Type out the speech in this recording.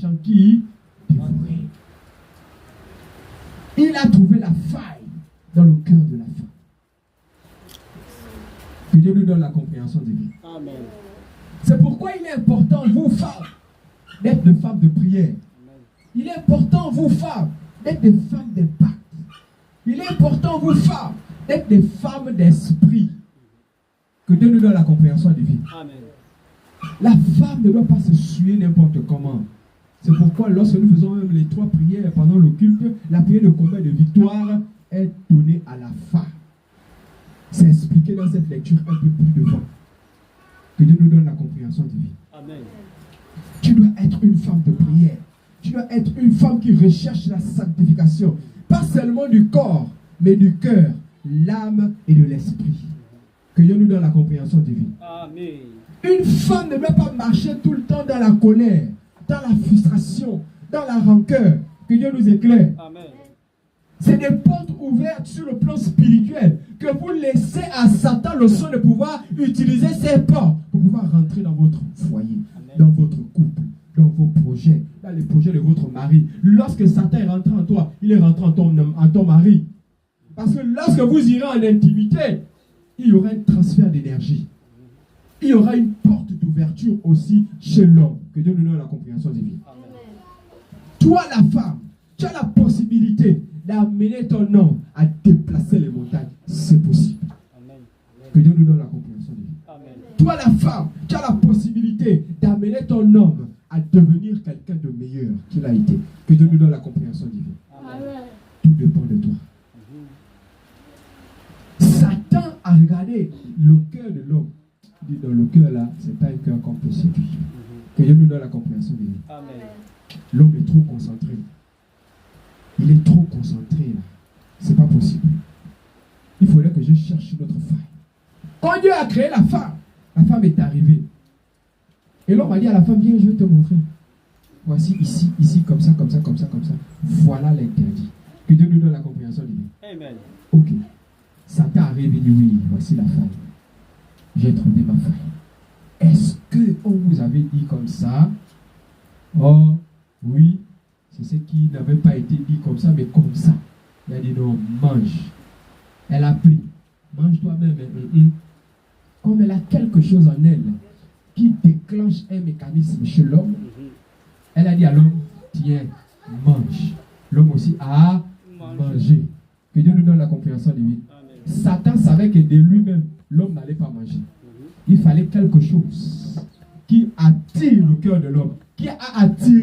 cherchant qui dévorer. Il a trouvé la faille dans le cœur de la femme. Que Dieu nous donne la compréhension divine. Amen. C'est pourquoi il est important, vous femmes, d'être des femmes de prière. Il est important, vous femmes, d'être des femmes d'impact. Il est important, vous femmes, d'être des femmes d'esprit. Que Dieu nous donne la compréhension divine. Amen. La femme ne doit pas se suer n'importe comment. C'est pourquoi lorsque nous faisons même les 3 prières pendant le culte, la prière de combat et de victoire est donnée à la femme. C'est expliqué dans cette lecture un peu plus devant. Que Dieu nous donne la compréhension divine. Amen. Tu dois être une femme de prière. Tu dois être une femme qui recherche la sanctification. Pas seulement du corps, mais du cœur, l'âme et de l'esprit. Que Dieu nous donne la compréhension divine. Amen. Une femme ne doit pas marcher tout le temps dans la colère, dans la frustration, dans la rancœur. Que Dieu nous éclaire. Amen. C'est des portes ouvertes sur le plan spirituel que vous laissez à Satan le soin de pouvoir utiliser ces portes pour pouvoir rentrer dans votre foyer, dans votre couple, dans vos projets, dans les projets de votre mari. Lorsque Satan est rentré en toi, il est rentré en ton mari. Parce que lorsque vous irez en intimité, il y aura un transfert d'énergie. Il y aura une porte d'ouverture aussi chez l'homme. Que Dieu nous donne la compréhension divine. Amen. Toi, la femme, tu as la possibilité d'amener ton homme à déplacer les montagnes. C'est possible. Amen. Que Dieu nous donne la compréhension divine. Amen. Toi, la femme, tu as la possibilité d'amener ton homme à devenir quelqu'un de meilleur qu'il a été. Que Dieu nous donne la compréhension divine. Amen. Tout dépend de toi. Satan a regardé le cœur de l'homme. Il dit, dans le cœur là, ce n'est pas un cœur qu'on peut séduire. Que Dieu nous donne la compréhension divine. Amen. L'homme est trop concentré. Il est trop concentré là. C'est pas possible. Il faudrait que je cherche une autre femme. Quand Dieu a créé la femme est arrivée. Et l'homme a dit à la femme, viens, je vais te montrer. Voici ici, comme ça, comme ça, comme ça, comme ça. Voilà l'interdit. Que Dieu nous donne la compréhension divine. Amen. Ok. Satan arrive et dit, oui, voici la femme. J'ai trouvé ma femme. Est-ce qu'on vous avait dit comme ça? Oh, oui. C'est ce qui n'avait pas été dit comme ça, mais comme ça. Il a dit non, mange. Elle a pris. Mange toi-même. Comme elle a quelque chose en elle qui déclenche un mécanisme chez l'homme, elle a dit à l'homme, tiens, mange. L'homme aussi a mangé. Que Dieu nous donne la compréhension divine. Satan savait que de lui-même, l'homme n'allait pas manger. Il fallait quelque chose qui attire le cœur de l'homme, qui a attiré